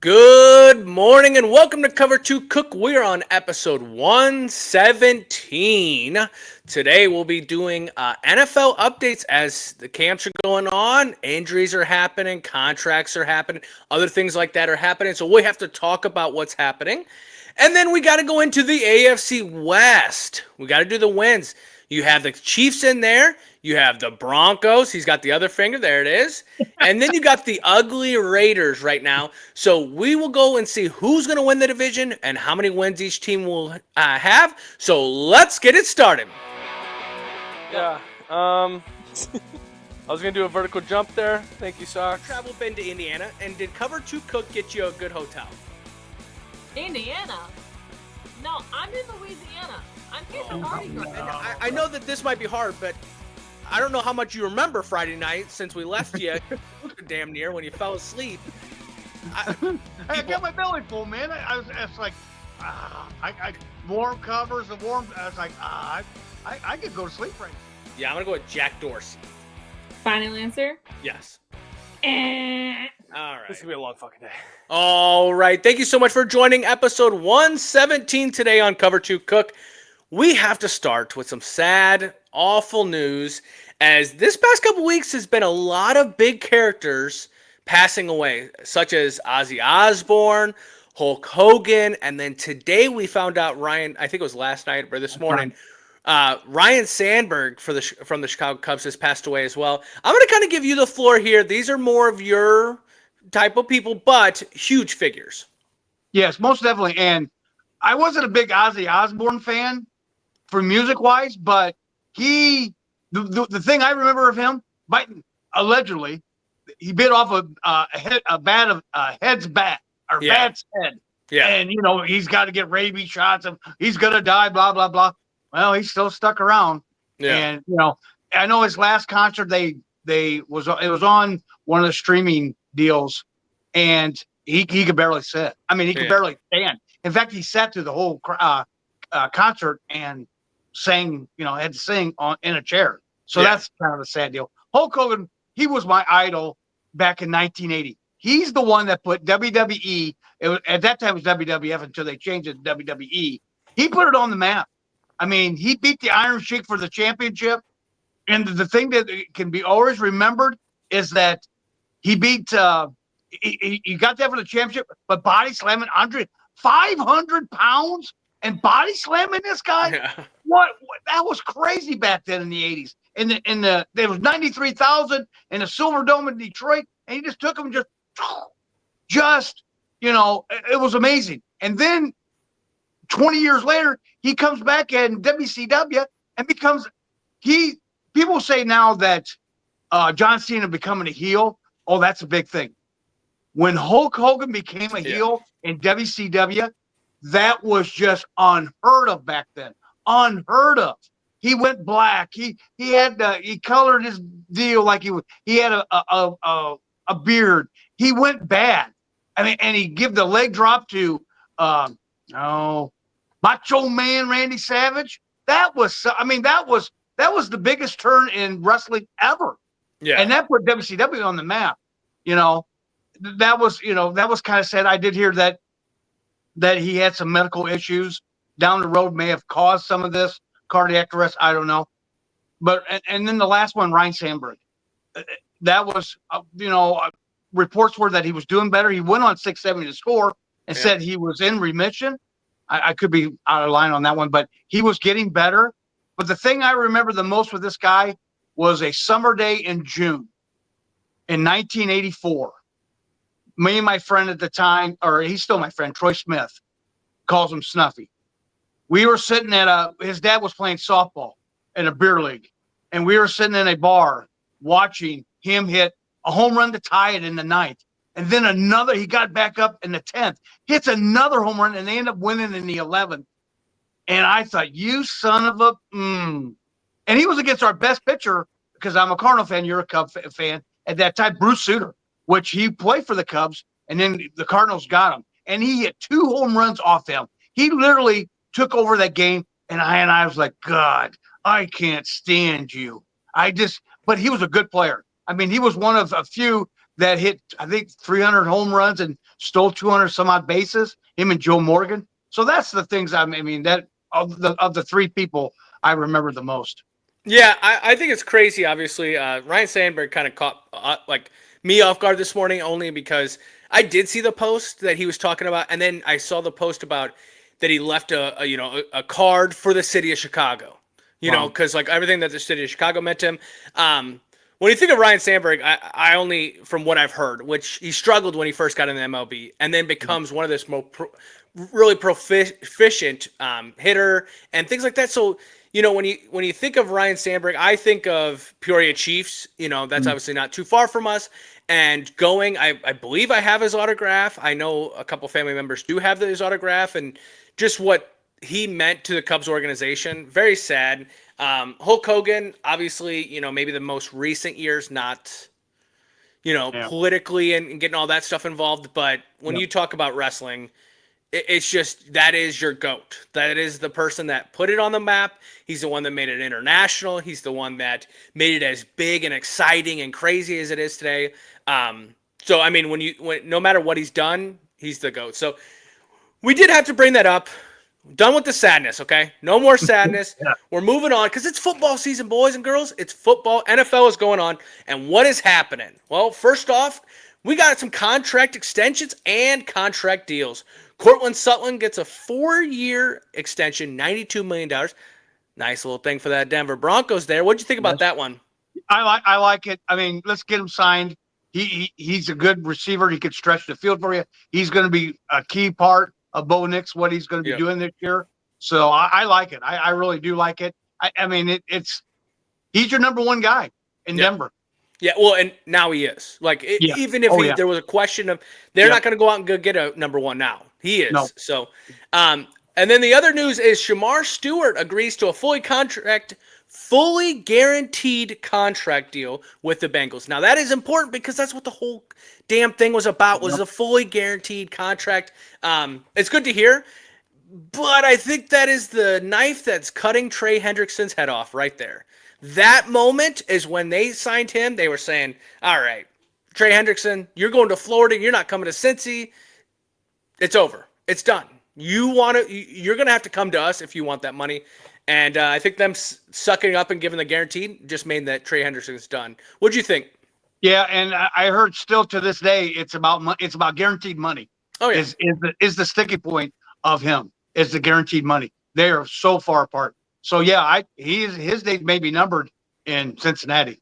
Good morning and welcome to Cover 2 Cook. We're on episode 117. Today we'll be doing NFL updates as the camps are going on, injuries are happening, contracts are happening, other things like that are happening. So we have to talk about what's happening. And then we got to go into the AFC West. We got to do the wins. You have the Chiefs in there. You have the Broncos. He's got the other finger. There it is. And then you got the ugly Raiders right now. So we will go and see who's going to win the division and how many wins each team will have. So let's get it started. Yeah. I was going to do a vertical jump there. Thank you, Socks. Travel been to Indiana. And did Cover 2 Cook get you a good hotel? Indiana? No, I'm in Louisiana. I'm getting Mardi Gras. I know that this might be hard, but I don't know how much you remember Friday night since we left you damn near when you fell asleep. I got my belly full, man. I was like, I warm covers and warm. I was like, I could go to sleep right now. Yeah, I'm going to go with Jack Dorsey. Final answer? Yes. All right. This is going to be a long fucking day. All right. Thank you so much for joining episode 117 today on Cover 2 Cook. We have to start with some sad, awful news, as this past couple weeks has been a lot of big characters passing away, such as Ozzy Osbourne, Hulk Hogan, and then today we found out Ryan, I think it was last night or this morning, Ryan Sandberg from the Chicago Cubs has passed away as well. I'm going to kind of give you the floor here. These are more of your type of people, but huge figures. Yes, most definitely. And I wasn't a big Ozzy Osbourne fan for music-wise, but the thing I remember of him biting, allegedly, he bit off Head's bat or Bat's head. Yeah. And, he's got to get rabies shots and he's going to die, blah, blah, blah. Well, he's still stuck around. Yeah. And, I know his last concert, it was on one of the streaming deals, and he could barely sit. I mean, he could barely stand. In fact, he sat through the whole concert and sang, had to sing in a chair. So that's kind of a sad deal. Hulk Hogan, he was my idol back in 1980. He's the one that put WWE, at that time it was WWF until they changed it to WWE. He put it on the map. I mean, he beat the Iron Sheik for the championship. And the thing that can be always remembered is that he beat, he got that for the championship, but body slamming Andre, 500 pounds and body slamming this guy. Yeah. What that was crazy back then in the 80s. There was 93,000 in the Silver Dome in Detroit, and he just took them it was amazing. And then 20 years later, he comes back in WCW and becomes people say now that John Cena becoming a heel. Oh, that's a big thing. When Hulk Hogan became a heel in WCW, that was just unheard of back then. Unheard of. He went black. He colored his deal like he had a beard. He went bad. I mean, and he give the leg drop to Macho Man Randy Savage. That was the biggest turn in wrestling ever. Yeah. And that put WCW on the map. That was kind of sad. I did hear that he had some medical issues down the road, may have caused some of this cardiac arrest. I don't know. But, and then the last one, Ryan Sandberg, that was, reports were that he was doing better. He went on 670 to score and said he was in remission. I could be out of line on that one, but he was getting better. But the thing I remember the most with this guy was a summer day in June in 1984. Me and my friend at the time, or he's still my friend, Troy Smith, calls him Snuffy. We were sitting his dad was playing softball in a beer league, and we were sitting in a bar watching him hit a home run to tie it in the ninth. And then he got back up in the 10th, hits another home run, and they end up winning in the 11th. And I thought, you son of a And he was against our best pitcher, because I'm a Cardinal fan, you're a Cub fan, at that time, Bruce Sutter, which he played for the Cubs, and then the Cardinals got him. And he hit 2 home runs off him. He literally took over that game, and I was like, God, I can't stand you. But he was a good player. I mean, he was one of a few that hit, I think, 300 home runs and stole 200 some odd bases, him and Joe Morgan. So that's the things I mean, that of the three people I remember the most. Yeah, I think it's crazy. Obviously, Ryan Sandberg kind of caught like me off guard this morning, only because I did see the post that he was talking about, and then I saw the post about that he left a card for the city of Chicago. You know, because like everything that the city of Chicago meant to him. When you think of Ryan Sandberg, I only, from what I've heard, which he struggled when he first got in the MLB, and then becomes one of this really proficient hitter and things like that. So, you know, when you think of Ryan Sandberg, I think of Peoria Chiefs. You know, that's obviously not too far from us. And going, I believe I have his autograph. I know a couple family members do have his autograph, and just what he meant to the Cubs organization. Very sad. Hulk Hogan, obviously, you know, maybe the most recent years, not, you know, politically and getting all that stuff involved. But when you talk about wrestling, it's just, that is your GOAT. That is the person that put it on the map. He's the one that made it international. He's the one that made it as big and exciting and crazy as it is today. So, I mean, when no matter what he's done, he's the GOAT. So we did have to bring that up. Done with the sadness, okay? No more sadness. We're moving on because it's football season, boys and girls. It's football. NFL is going on. And what is happening? Well, first off, we got some contract extensions and contract deals. Cortland Sutton gets a 4-year extension, $92 million. Nice little thing for that Denver Broncos there. What'd you think about that one? I like it. I mean, let's get him signed. He's a good receiver. He could stretch the field for you. He's going to be a key part of Bo Nix, what he's going to be doing this year. So I like it. I really do like it. I mean, he's your number one guy in Denver. Yeah, well, and now he is. Like, even if there was a question of, they're not going to go out and go get a number one now. He is. No. So, and then the other news is Shamar Stewart agrees to a fully guaranteed contract deal with the Bengals. Now, that is important because that's what the whole damn thing was about, was a fully guaranteed contract. It's good to hear, but I think that is the knife that's cutting Trey Hendrickson's head off right there. That moment is when they signed him. They were saying, all right, Trey Hendrickson, you're going to Florida. You're not coming to Cincy. It's over. It's done. You're going to have to come to us if you want that money. And I think them sucking up and giving the guarantee just made that Trey Hendrickson's done. What'd you think? Yeah, and I heard still to this day it's about guaranteed money. Oh yeah, is the sticking point of him is the guaranteed money. They are so far apart. So yeah, his date may be numbered in Cincinnati.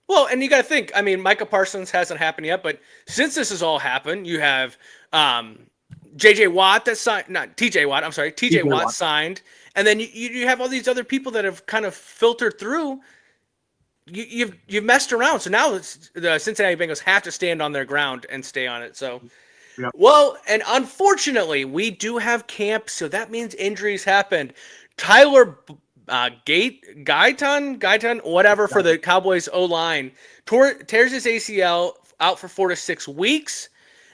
Well, and you got to think. I mean, Micah Parsons hasn't happened yet, but since this has all happened, you have J.J. Watt that signed, not T.J. Watt. I'm sorry, T.J. Watt signed, and then you have all these other people that have kind of filtered through. You've messed around, so now the Cincinnati Bengals have to stand on their ground and stay on it. So, well, and unfortunately, we do have camp, so that means injuries happened. Tyler Guyton, whatever, for the Cowboys O-line, tears his ACL, out for 4 to 6 weeks.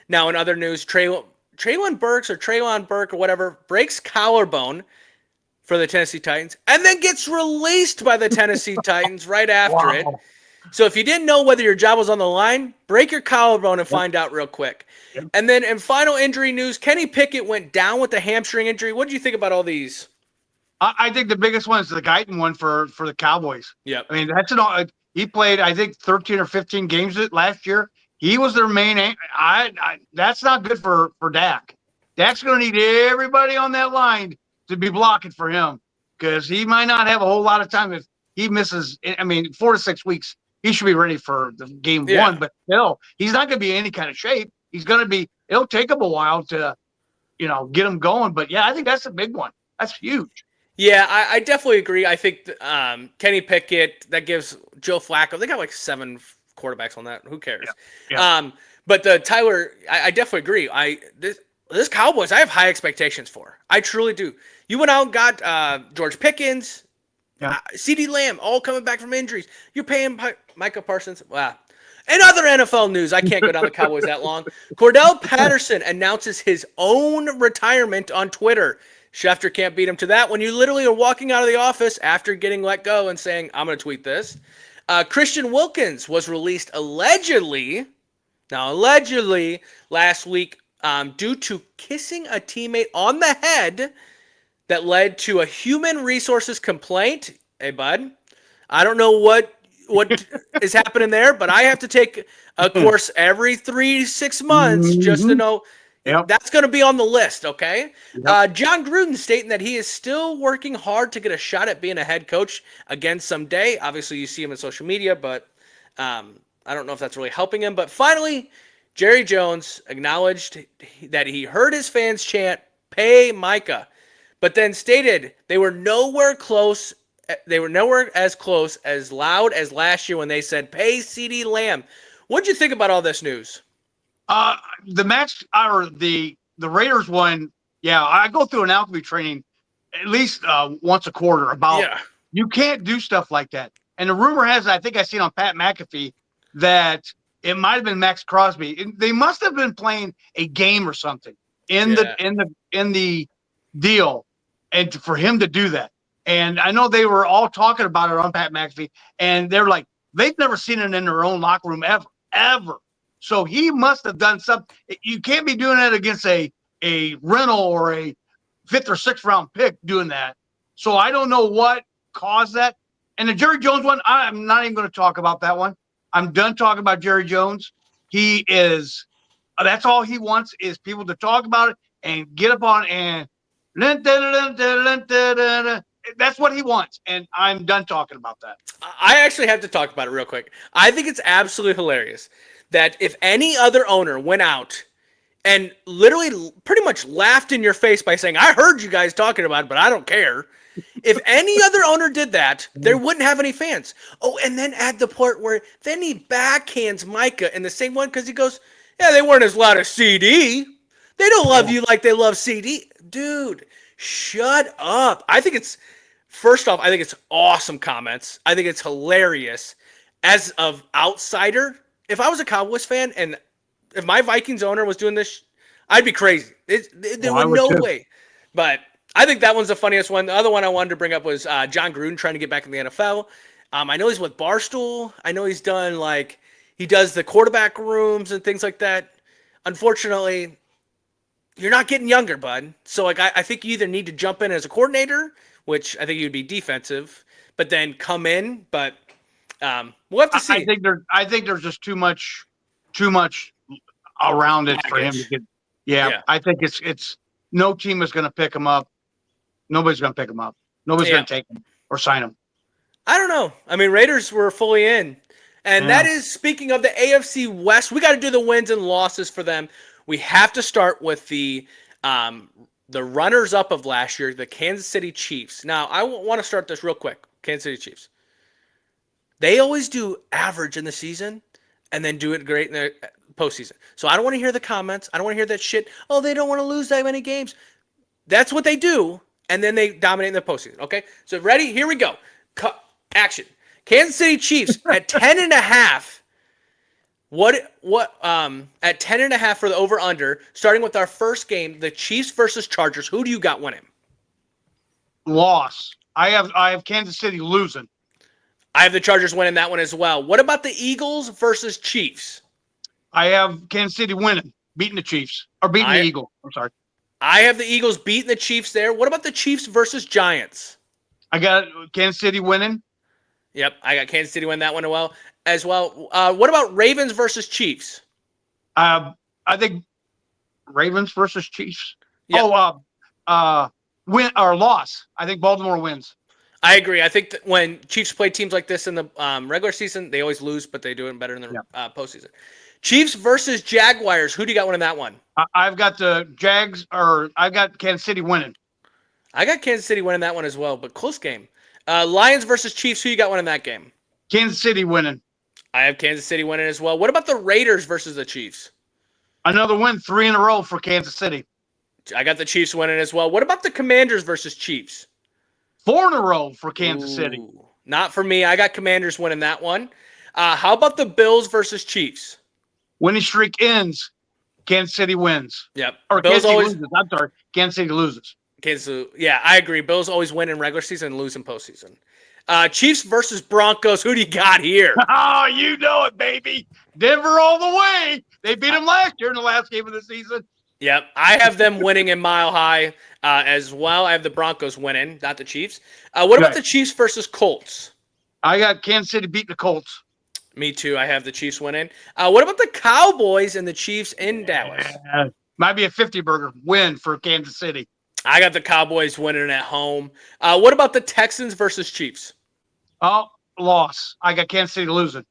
Now, in other news, Treylon Burke or whatever breaks collarbone for the Tennessee Titans, and then gets released by the Tennessee Titans right after it. So if you didn't know whether your job was on the line, break your collarbone and find out real quick. And then in final injury news, Kenny Pickett went down with a hamstring injury. What did you think about all these? I think the biggest one is the Guyton one for the Cowboys. Yep. I mean, he played, I think, 13 or 15 games last year. He was their main. That's not good for Dak. Dak's going to need everybody on that line to be blocking for him, because he might not have a whole lot of time if he misses. I mean, 4 to 6 weeks, he should be ready for the game one. But no, he's not going to be in any kind of shape. He's going to be. It'll take him a while to, get him going. But yeah, I think that's a big one. That's huge. Yeah, I definitely agree. I think Kenny Pickett, that gives Joe Flacco. They got like 7 quarterbacks on that. Who cares? Yeah. But the Tyler, I definitely agree. This Cowboys, I have high expectations for. I truly do. You went out and got George Pickens, CeeDee Lamb, all coming back from injuries. You're paying Micah Parsons. Wow. And other NFL news, I can't go down the Cowboys that long. Cordell Patterson announces his own retirement on Twitter. Schefter can't beat him to that when you literally are walking out of the office after getting let go and saying, I'm going to tweet this. Christian Wilkins was released allegedly last week due to kissing a teammate on the head that led to a human resources complaint. Hey, bud, I don't know what is happening there, but I have to take a course every 3 to 6 months just to Mhm. know Yep. that's going to be on the list, okay? Yep. John Gruden stating that he is still working hard to get a shot at being a head coach again someday. Obviously, you see him on social media, but I don't know if that's really helping him. But finally, Jerry Jones acknowledged that he heard his fans chant, "Pay Micah," but then stated they were nowhere close. They were nowhere as close as loud as last year when they said, "Pay CeeDee Lamb." What'd you think about all this news? The match or the Raiders one, yeah, I go through an alchemy training at least once a quarter about Yeah. you can't do stuff like that. And the rumor has it, I think I seen on Pat McAfee that it might have been Max Crosby. They must have been playing a game or something in Yeah. the deal, and for him to do that. And I know they were all talking about it on Pat McAfee, and they're like, they've never seen it in their own locker room ever, ever. So he must have done something. You can't be doing that against a rental or a 5th or 6th round pick doing that. So I don't know what caused that. And the Jerry Jones one, I'm not even going to talk about that one. I'm done talking about Jerry Jones. He is, that's all he wants is people to talk about it and get up on and that's what he wants. And I'm done talking about that. I actually have to talk about it real quick. I think it's absolutely hilarious that if any other owner went out and literally pretty much laughed in your face by saying, "I heard you guys talking about it, but I don't care." If any other owner did that, there wouldn't have any fans. Oh, and then add the part where then he backhands Micah in the same one because he goes, "Yeah, they weren't as loud as CD. They don't love you like they love CD." Dude, shut up. First off, I think it's awesome comments. I think it's hilarious. As of outsider, if I was a Cowboys fan and if my Vikings owner was doing this, I'd be crazy. There I was would no too. way. But I think that one's the funniest one. The other one I wanted to bring up was John Gruden trying to get back in the NFL. I know he's with Barstool. I know he's done he does the quarterback rooms and things like that. Unfortunately, you're not getting younger, bud. So I think you either need to jump in as a coordinator, which I think you'd be defensive, but then come in. But we'll have to see. I think there's just too much around it for him to Baggage. get. Yeah, Yeah. I think it's no team is going to pick him up. Nobody's going to pick him up. Nobody's Yeah. going to take him or sign him. I don't know. I mean, Raiders were fully in. And Yeah. that is, speaking of the AFC West, we got to do the wins and losses for them. We have to start with the runners-up of last year, the Kansas City Chiefs. Now, I want to start this real quick. Kansas City Chiefs. They always do average in the season and then do it great in the postseason. So I don't want to hear the comments. I don't want to hear that shit. Oh, they don't want to lose that many games. That's what they do, and then they dominate in the postseason. Okay, so ready? Here we go. Action. Kansas City Chiefs at 10.5. What at 10.5 for the over under? Starting with our first game, the Chiefs versus Chargers. Who do you got winning? Loss. I have Kansas City losing. I have the Chargers winning that one as well. What about the Eagles versus Chiefs? I have Kansas City winning, beating the Chiefs or beating the Eagles. I'm sorry. I have the Eagles beating the Chiefs there. What about the Chiefs versus Giants? I got Kansas City winning. Yep, I got Kansas City win that one as well. What about Ravens versus Chiefs? I think Ravens versus Chiefs. Yep. Win or loss. I think Baltimore wins. I agree. I think that when Chiefs play teams like this in the regular season, they always lose, but they do it better in the postseason. Chiefs versus Jaguars. Who do you got winning that one? I've got the Jags, or I've got Kansas City winning. I got Kansas City winning that one as well, but close game. Lions versus Chiefs. Who you got winning that game? Kansas City winning. I have Kansas City winning as well. What about the Raiders versus the Chiefs? Another win, 3 in a row for Kansas City. I got the Chiefs winning as well. What about the Commanders versus Chiefs? 4 in a row for Kansas City. Not for me. I got Commanders winning that one. How about the Bills versus Chiefs? Winning streak ends. Kansas City wins. Yep. Or Bills Kansas City always loses. I'm sorry. Kansas City loses. Yeah, I agree. Bills always win in regular season and lose in postseason. Chiefs versus Broncos. Who do you got here? Oh, you know it, baby. Denver all the way. They beat them last year in the last game of the season. Yep, I have them winning in Mile High as well. I have the Broncos winning, not the Chiefs. What about Right. the Chiefs versus Colts? I got Kansas City beating the Colts. Me too. I have the Chiefs winning. What about the Cowboys and the Chiefs in Dallas? Might be a 50 burger win for Kansas City. I got the Cowboys winning at home. What about the Texans versus Chiefs? Oh, loss. I got Kansas City losing.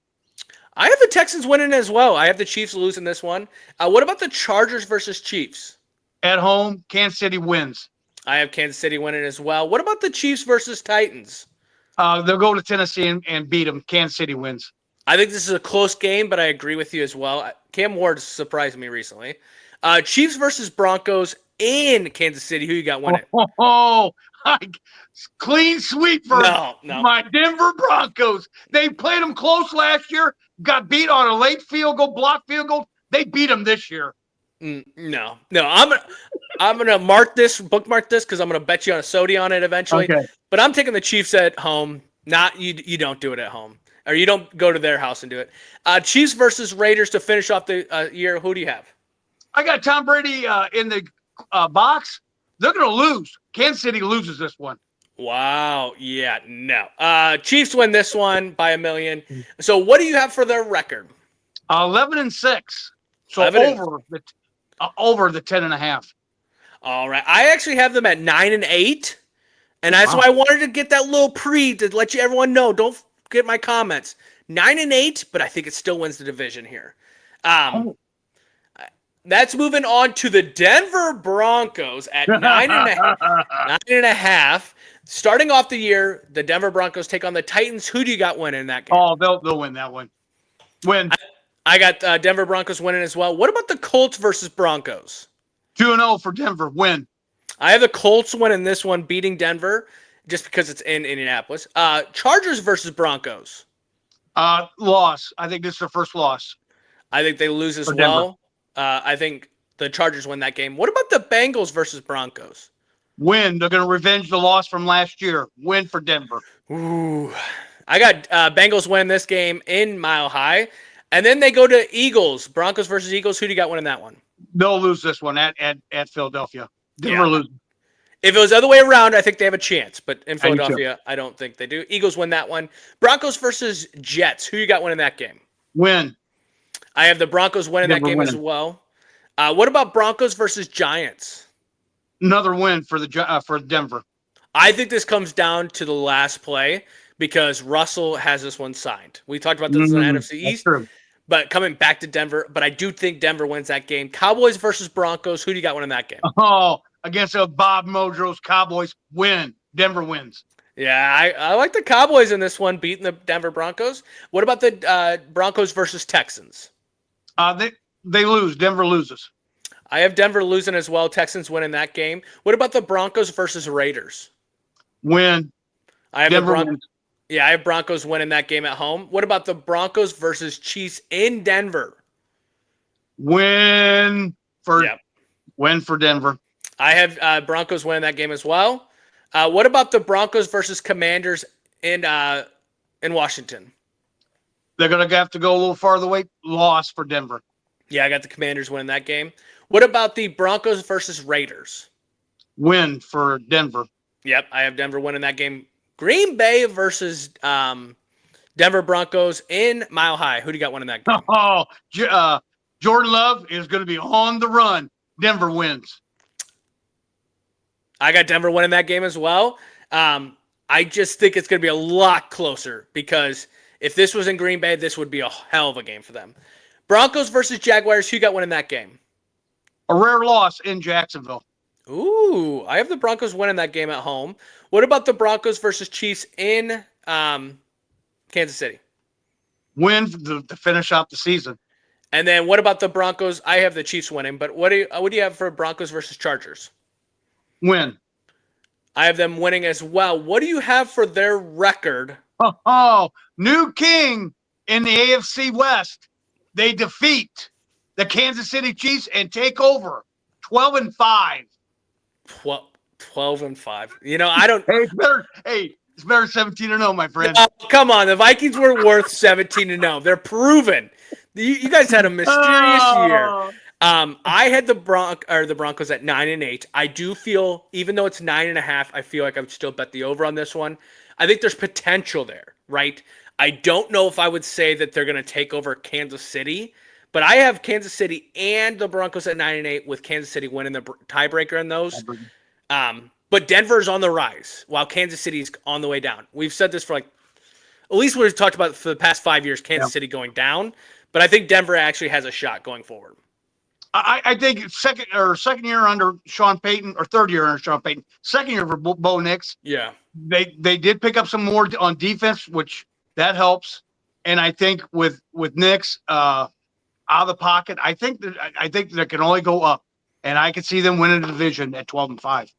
I have the Texans winning as well. I have the Chiefs losing this one. What about the Chargers versus Chiefs? At home, Kansas City wins. I have Kansas City winning as well. What about the Chiefs versus Titans? They'll go to Tennessee and beat them. Kansas City wins. I think this is a close game, but I agree with you as well. Cam Ward surprised me recently. Chiefs versus Broncos in Kansas City. Who you got winning? Clean sweep for No. my Denver Broncos. They played them close last year, got beat on a late field goal, block field goal. They beat them this year. No. I'm gonna bookmark this because I'm gonna bet you on a sody on it eventually. Okay. But I'm taking the Chiefs at home. Not you. You don't do it at home, or you don't go to their house and do it. Chiefs versus Raiders to finish off the year. Who do you have? I got Tom Brady in the box. They're going to lose. Kansas City loses this one. Wow. Yeah. No. Chiefs win this one by 1 million. So what do you have for their record? 11-6. So 11 over the 10.5. All right. I actually have them at 9-8, and that's why I wanted to get that little to let everyone know. Don't get my comments. 9-8, but I think it still wins the division here. That's moving on to the Denver Broncos at 9.5. Starting off the year, the Denver Broncos take on the Titans. Who do you got winning in that game? Oh, they'll win that one. Win. I got Denver Broncos winning as well. What about the Colts versus Broncos? 2-0 for Denver. Win. I have the Colts winning this one, beating Denver, just because it's in Indianapolis. Chargers versus Broncos. Loss. I think this is their first loss. I think they lose as For well. I think the Chargers win that game. What about the Bengals versus Broncos? Win. They're going to revenge the loss from last year. Win for Denver. Ooh. I got Bengals winning this game in Mile High. And then they go to Eagles. Broncos versus Eagles. Who do you got winning that one? They'll lose this one at Philadelphia. Denver loses. If it was the other way around, I think they have a chance. But in Philadelphia, I don't think they do. Eagles win that one. Broncos versus Jets. Who you got winning that game? Win. I have the Broncos winning that game as well. What about Broncos versus Giants? Another win for Denver. I think this comes down to the last play because Russell has this one signed. We talked about this in the NFC East, but coming back to Denver. But I do think Denver wins that game. Cowboys versus Broncos. Who do you got winning that game? Oh, against Bob Mojo's Cowboys. Win. Denver wins. Yeah, I like the Cowboys in this one, beating the Denver Broncos. What about the Broncos versus Texans? They lose. Denver loses. I have Denver losing as well. Texans winning that game. What about the Broncos versus Raiders? Win. I have Denver wins. Yeah, I have Broncos winning that game at home. What about the Broncos versus Chiefs in Denver? Win for Denver. I have Broncos winning that game as well. What about the Broncos versus Commanders in Washington? They're going to have to go a little farther away. Loss for Denver. Yeah, I got the Commanders winning that game. What about the Broncos versus Raiders? Win for Denver. Yep, I have Denver winning that game. Green Bay versus Denver Broncos in Mile High. Who do you got winning that game? Oh, Jordan Love is going to be on the run. Denver wins. I got Denver winning that game as well. I just think it's going to be a lot closer because if this was in Green Bay, this would be a hell of a game for them. Broncos versus Jaguars. Who you got winning that game? A rare loss in Jacksonville. Ooh, I have the Broncos winning that game at home. What about the Broncos versus Chiefs in Kansas City? Win to finish out the season. And then what about the Broncos? I have the Chiefs winning, but what do you have for Broncos versus Chargers? Win. I have them winning as well. What do you have for their record? Oh, new king in the AFC West. They defeat the Kansas City Chiefs and take over 12-5. 12-5. You know, I don't. Hey, it's better 17-0, my friend. Come on, the Vikings were worth 17-0. They're proven. You guys had a mysterious year. I had the Broncos at 9-8. I do feel, even though it's 9.5, I feel like I would still bet the over on this one. I think there's potential there, right? I don't know if I would say that they're going to take over Kansas City, but I have Kansas City and the Broncos at 9-8 with Kansas City winning the tiebreaker in those. But Denver's on the rise while Kansas City's on the way down. We've said this for at least we've talked about for the past 5 years, Kansas City going down, but I think Denver actually has a shot going forward. I think second year under Sean Payton, or third year under Sean Payton, second year for Bo Nix. Yeah, they did pick up some more on defense, which that helps. And I think with Nix out of the pocket, I think they can only go up, and I could see them winning the division at 12-5.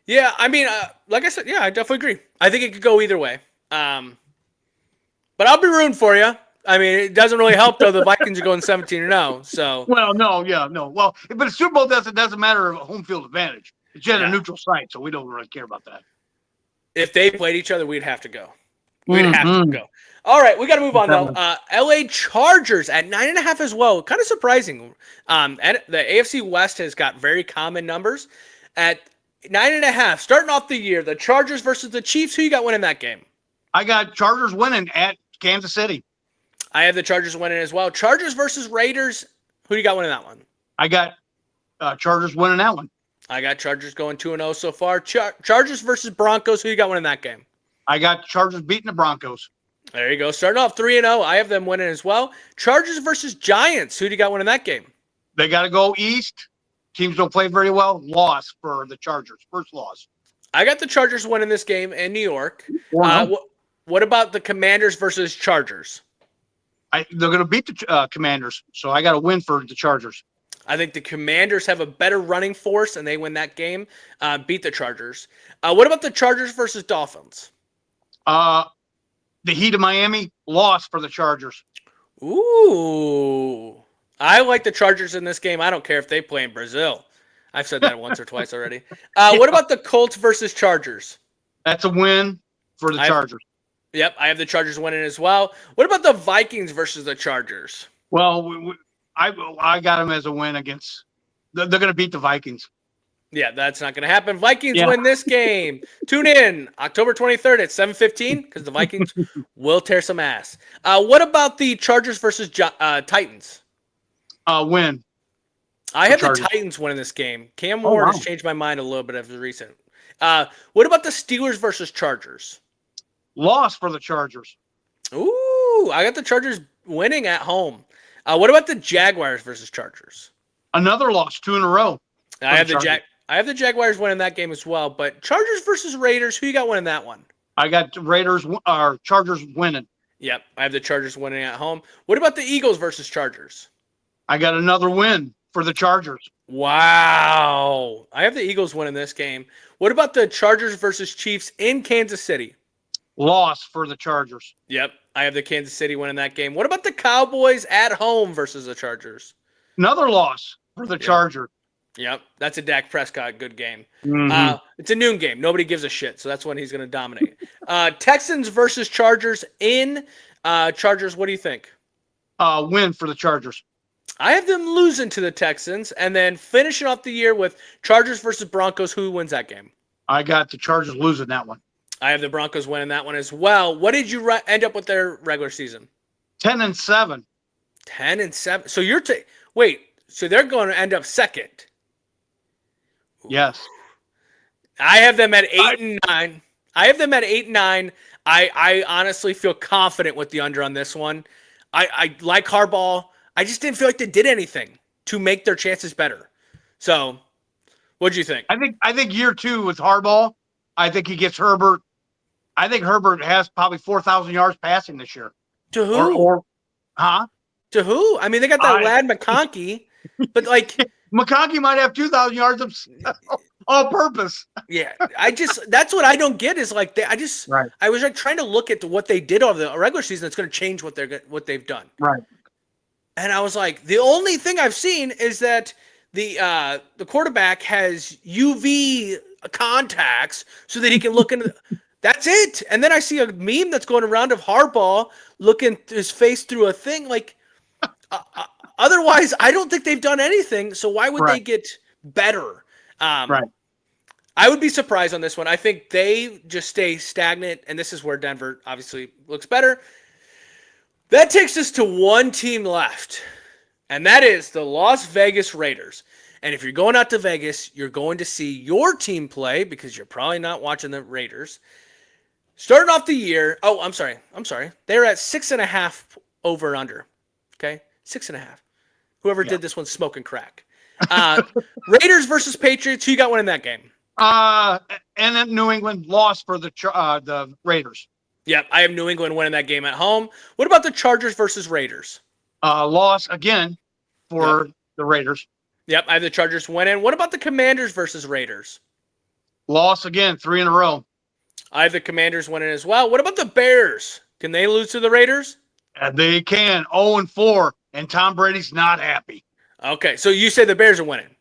Yeah, I mean, like I said, yeah, I definitely agree. I think it could go either way. But I'll be rooting for you. I mean, it doesn't really help though. The Vikings are going 17-0. So well, no. Well, but the Super Bowl doesn't matter of home field advantage. It's just a neutral site, so we don't really care about that. If they played each other, we'd have to go. We'd have to go. All right, we got to move on though. LA Chargers at 9.5 as well. Kind of surprising. And the AFC West has got very common numbers at 9.5. Starting off the year, the Chargers versus the Chiefs. Who you got winning that game? I got Chargers winning at Kansas City. I have the Chargers winning as well. Chargers versus Raiders. Who do you got winning that one? I got Chargers winning that one. I got Chargers going 2-0 so far. Chargers versus Broncos. Who you got winning that game? I got Chargers beating the Broncos. There you go. Starting off 3-0. I have them winning as well. Chargers versus Giants. Who do you got winning that game? They got to go east. Teams don't play very well. Loss for the Chargers. First loss. I got the Chargers winning this game in New York. What about the Commanders versus Chargers? They're going to beat the Commanders, so I got a win for the Chargers. I think the Commanders have a better running force, and they win that game, beat the Chargers. What about the Chargers versus Dolphins? The Heat of Miami, loss for the Chargers. Ooh. I like the Chargers in this game. I don't care if they play in Brazil. I've said that once or twice already. What about the Colts versus Chargers? That's a win for the Chargers. Yep, I have the Chargers winning as well. What about the Vikings versus the Chargers? Well, I got them as a win against. They're going to beat the Vikings. Yeah, that's not going to happen. Vikings win this game. Tune in October 23rd at 7:15 because the Vikings will tear some ass. What about the Chargers versus Titans? Win. I have the Titans winning this game. Cam Ward has changed my mind a little bit as recent. What about the Steelers versus Chargers? Loss for the Chargers. Ooh, I got the Chargers winning at home. What about the Jaguars versus Chargers? Another loss, 2 in a row. I have the Jaguars winning that game as well. But Chargers versus Raiders, who you got winning that one? I got Chargers winning. Yep, I have the Chargers winning at home. What about the Eagles versus Chargers? I got another win for the Chargers. Wow. I have the Eagles winning this game. What about the Chargers versus Chiefs in Kansas City? Loss for the Chargers. Yep, I have the Kansas City winning that game. What about the Cowboys at home versus the Chargers? Another loss for the Chargers. Yep, that's a Dak Prescott good game. Mm-hmm. It's a noon game. Nobody gives a shit, so that's when he's going to dominate. Texans versus Chargers in Chargers. What do you think? Win for the Chargers. I have them losing to the Texans, and then finishing off the year with Chargers versus Broncos. Who wins that game? I got the Chargers losing that one. I have the Broncos winning that one as well. What did you end up with their regular season? 10-7. 10-7. So you're so they're going to end up second. Yes. I have them at 8-9. I have them at 8-9. I honestly feel confident with the under on this one. I like Harbaugh. I just didn't feel like they did anything to make their chances better. So, what do you think? I think year 2 with Harbaugh, I think he gets Herbert. I think Herbert has probably 4,000 yards passing this year. To who? To who? I mean, they got that lad McConkey, but like McConkey might have 2,000 yards on purpose. Yeah, that's what I don't get is like I was like trying to look at what they did over the regular season that's going to change what they've done. Right. And I was like, the only thing I've seen is that the quarterback has UV contacts so that he can look into. That's it. And then I see a meme that's going around of Harbaugh looking his face through a thing like. Otherwise, I don't think they've done anything. So why would they Right. get better? Right. I would be surprised on this one. I think they just stay stagnant, and this is where Denver obviously looks better. That takes us to one team left, and that is the Las Vegas Raiders. And if you're going out to Vegas, you're going to see your team play because you're probably not watching the Raiders. Starting off the year, I'm sorry. They're at 6.5 over under. Okay, 6.5. Whoever did this one's smoking crack. Raiders versus Patriots. Who you got winning that game? And then New England lost for the Raiders. Yep, I have New England winning that game at home. What about the Chargers versus Raiders? Loss again for the Raiders. Yep, I have the Chargers winning. What about the Commanders versus Raiders? Loss again, 3 in a row. I have the Commanders winning as well. What about the Bears? Can they lose to the Raiders? They can. 0-4, and Tom Brady's not happy. Okay, so you say the Bears are winning.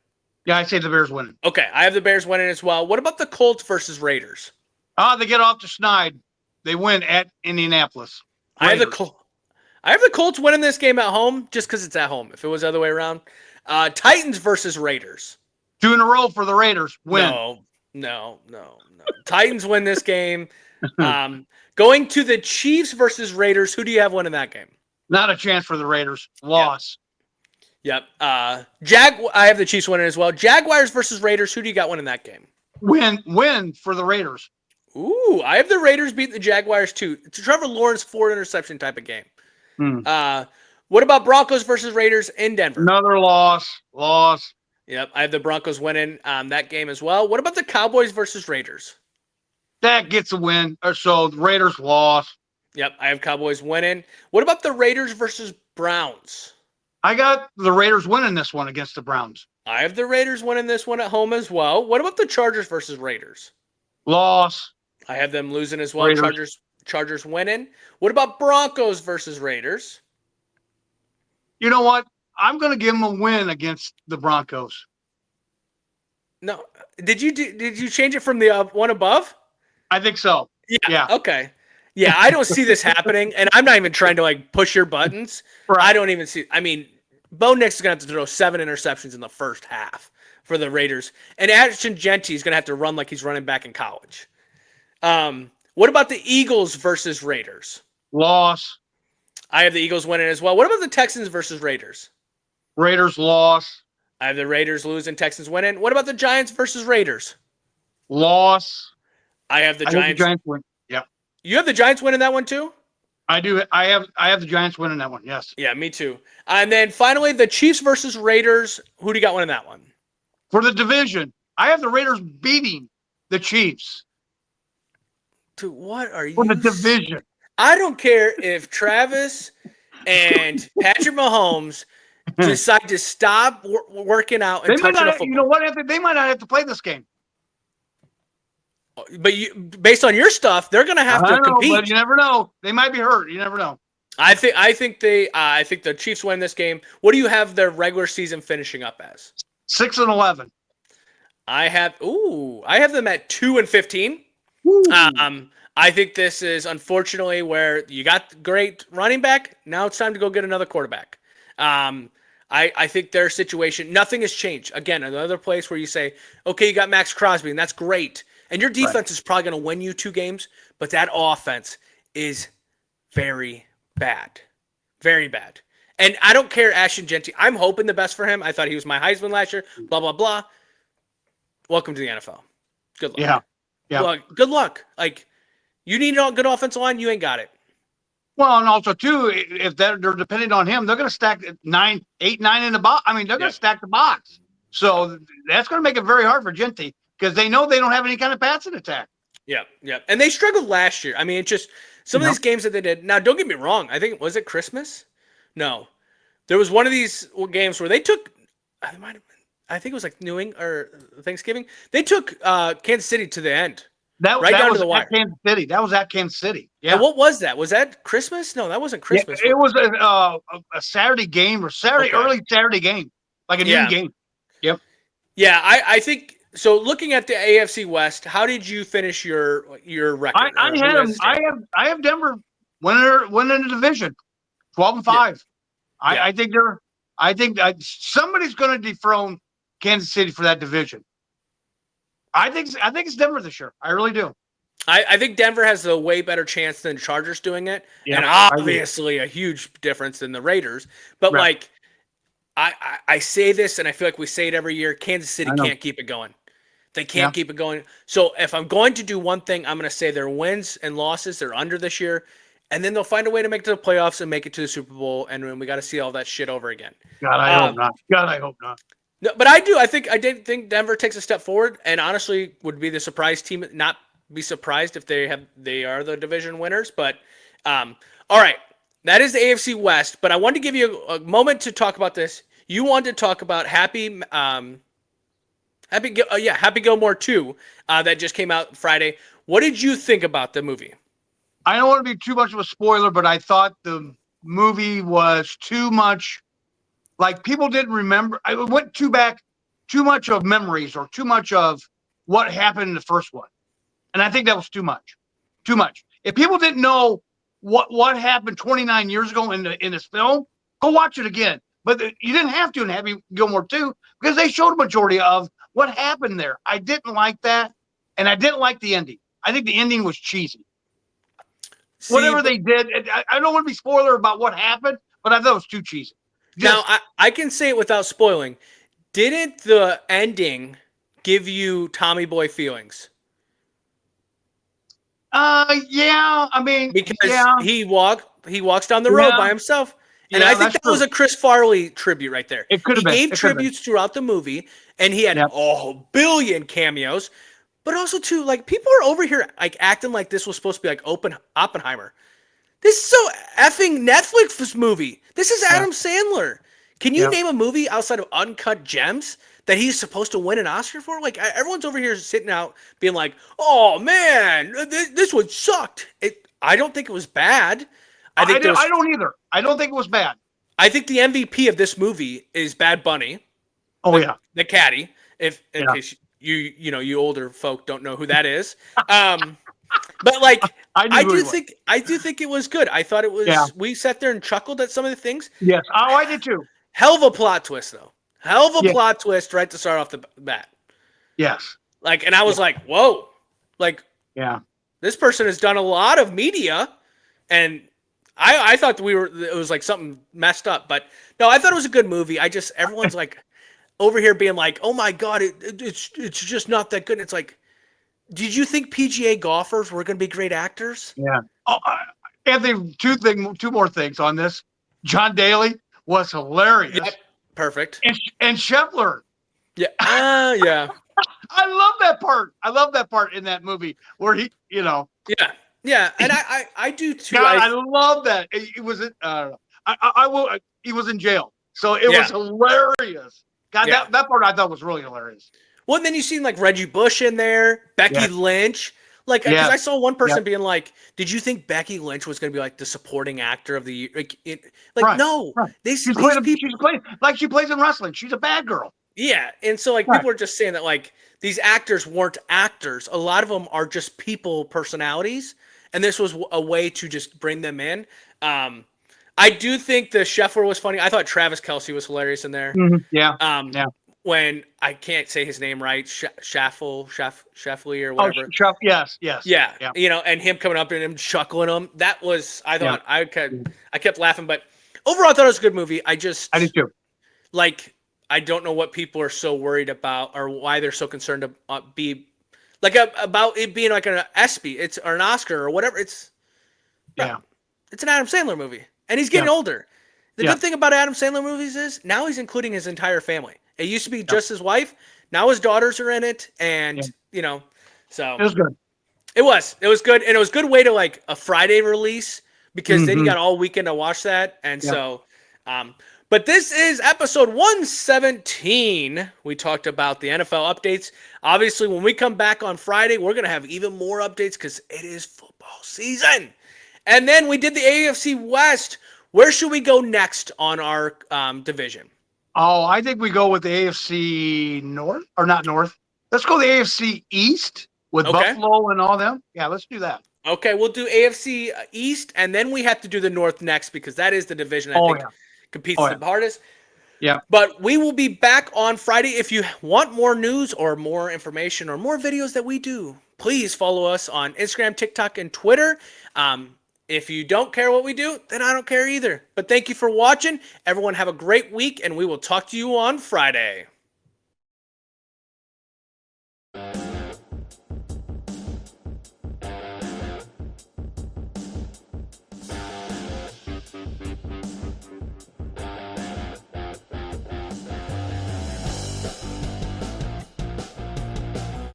Yeah, I say the Bears winning. Okay, I have the Bears winning as well. What about the Colts versus Raiders? They get off the schneid. They win at Indianapolis. I have the Raiders. Colts winning this game at home just because it's at home. If it was the other way around. Titans versus Raiders. 2 in a row for the Raiders. Win. No. Titans win this game. Going to the Chiefs versus Raiders. Who do you have winning that game? Not a chance for the Raiders. Loss. Yep. I have the Chiefs winning as well. Jaguars versus Raiders. Who do you got winning that game? Win for the Raiders. Ooh, I have the Raiders beating the Jaguars too. It's a Trevor Lawrence 4 interception type of game. What about Broncos versus Raiders in Denver? Another loss. Yep, I have the Broncos winning that game as well. What about the Cowboys versus Raiders? That gets a win. So the Raiders lost. Yep, I have Cowboys winning. What about the Raiders versus Browns? I got the Raiders winning this one against the Browns. I have the Raiders winning this one at home as well. What about the Chargers versus Raiders? Loss. I have them losing as well. Raiders. Chargers winning. What about Broncos versus Raiders? You know what? I'm going to give them a win against the Broncos. No, did you change it from the one above? I think so. Yeah. Okay. Yeah, I don't see this happening, and I'm not even trying to like push your buttons. Right. I don't even see. I mean, Bo Nix is gonna have to throw 7 interceptions in the first half for the Raiders, and Ashton Genty is gonna have to run like he's running back in college. What about the Eagles versus Raiders? Loss. I have the Eagles winning as well. What about the Texans versus Raiders? Raiders loss. I have the Raiders losing, Texans winning. What about the Giants versus Raiders? Loss. I have the I Giants. think the Giants win. Yeah. You have the Giants winning that one too? I do. I have the Giants winning that one. Yes. Yeah, me too. And then finally, the Chiefs versus Raiders. Who do you got winning that one? For the division, I have the Raiders beating the Chiefs. Dude, what are you? For the division. I don't care if Travis and Patrick Mahomes decide to stop working out and They might touching a not. football. You know what? They might not have to play this game. But based on your stuff, they're going to have to compete. But you never know. They might be hurt. You never know. I think the Chiefs win this game. What do you have their regular season finishing up as? 6-11. I have them at 2-15. I think this is unfortunately where you got great running back. Now it's time to go get another quarterback. I think their situation, nothing has changed. Again, another place where you say, okay, you got Max Crosby, and that's great. And your defense is probably going to win you 2 games, but that offense is very bad. Very bad. And I don't care, Ashton Genty. I'm hoping the best for him. I thought he was my Heisman last year, blah, blah, blah. Welcome to the NFL. Good luck. Yeah. Good luck. Like, you need a good offensive line, you ain't got it. Well, and also too, if they're dependent on him, they're going to stack 8, 9 in the box. I mean, they're going to stack the box. So that's going to make it very hard for Genty because they know they don't have any kind of passing attack. Yeah. And they struggled last year. I mean, it's just some of these games that they did. Now, don't get me wrong. I think, was it Christmas? No. There was one of these games where they took, I think it was like New England or Thanksgiving. They took Kansas City to the end. That down was to the wire. Kansas City. That was at Kansas City. Yeah. And what was that? Was that Christmas? No, that wasn't Christmas. Yeah, it was a Saturday game or early Saturday game, like a noon game. Yep. Yeah, I think so. Looking at the AFC West, how did you finish your record? I have Denver winning the division, 12-5. I think I think somebody's going to dethrone Kansas City for that division. I think it's Denver this year. I really do. I think Denver has a way better chance than Chargers doing it, Yeah, and obviously a huge difference than the Raiders. But Right. like, I say this, and I feel like we say it every year. Kansas City can't keep it going. They can't keep it going. So if I'm going to do one thing, I'm going to say their wins and losses, they're under this year, and then they'll find a way to make it to the playoffs and make it to the Super Bowl, and then we got to see all that shit over again. God, I hope not. God, I hope not. No, but I do. I did think Denver takes a step forward, and honestly would be the surprise team. Not be surprised if they are the division winners. But all right, that is the AFC West. But I wanted to give you a moment to talk about this. You wanted to talk about Happy Gilmore 2 that just came out Friday. What did you think about the movie? I don't want to be too much of a spoiler, but I thought the movie was too much. Like, people didn't remember. I went too much of memories or too much of what happened in the first one. And I think that was too much. Too much. If people didn't know what happened 29 years ago in this film, go watch it again. But you didn't have to in Happy Gilmore 2 because they showed a majority of what happened there. I didn't like that, and I didn't like the ending. I think the ending was cheesy. Whatever they did, I don't want to be spoiler about what happened, but I thought it was too cheesy. Now, I can say it without spoiling. Didn't the ending give you Tommy Boy feelings? Yeah. I mean, because yeah. he walks down the road by himself. And I think that was a Chris Farley tribute right there. It could have been. He gave tributes throughout the movie, and he had a billion cameos. But also, too, like, people are over here like acting like this was supposed to be like Oppenheimer. This is so effing Netflix movie. This is Adam Sandler. Can you name a movie outside of Uncut Gems that he's supposed to win an Oscar for? Like, everyone's over here sitting out being like, oh, man, this one sucked. I don't think it was bad. I don't either. I don't think it was bad. I think the MVP of this movie is Bad Bunny. Oh, yeah. The caddy, in case you older folk don't know who that is. But like, I do think it was good. I thought it was. Yeah. We sat there and chuckled at some of the things. Yes. Oh, I did too. Hell of a plot twist, though. Hell of a plot twist right to start off the bat. Yes. Like, and I was like, whoa. Like, this person has done a lot of media, and I thought it was like something messed up, but no, I thought it was a good movie. Everyone's like over here being like, oh my God, it's just not that good. And it's like, did you think PGA golfers were going to be great actors? Yeah. Oh, Anthony, two more things on this. John Daly was hilarious. Yep. Perfect. And Scheffler. Yeah. Yeah. I love that part. I love that part in that movie where he, Yeah. Yeah. And I do too. God, I love that. It was, he was in jail. So it was hilarious. God, that part I thought was really hilarious. Well, and then you seen like Reggie Bush in there, Becky Lynch. Like, because I saw one person being like, "Did you think Becky Lynch was going to be like the supporting actor of the year?" No. Right. She plays in wrestling. She's a bad girl. Yeah, and so like people are just saying that like these actors weren't actors. A lot of them are just people personalities, and this was a way to just bring them in. I do think the Scheffler was funny. I thought Travis Kelce was hilarious in there. Mm-hmm. Yeah. When I can't say his name right, Sheffley or whatever. Yes. Yeah. And him coming up and him chuckling him. That was, I thought, I kept laughing. But overall, I thought it was a good movie. I did too. Like, I don't know what people are so worried about or why they're so concerned to about it being like an ESPY or an Oscar or whatever. It's an Adam Sandler movie. And he's getting older. The good thing about Adam Sandler movies is now he's including his entire family. It used to be just his wife. Now his daughters are in it. And, so. It was good. It was good. And it was a good way to like a Friday release because then you got all weekend to watch that. And so, but this is episode 117. We talked about the NFL updates. Obviously, when we come back on Friday, we're going to have even more updates because it is football season. And then we did the AFC West. Where should we go next on our division? Oh, I think we go with the AFC North, or not North. Let's go the AFC East with Buffalo and all them. Yeah, let's do that. Okay, we'll do AFC East, and then we have to do the North next because that is the division I think competes the hardest. Yeah. But we will be back on Friday. If you want more news or more information or more videos that we do, please follow us on Instagram, TikTok, and Twitter. If you don't care what we do, then I don't care either. But thank you for watching. Everyone have a great week, and we will talk to you on Friday.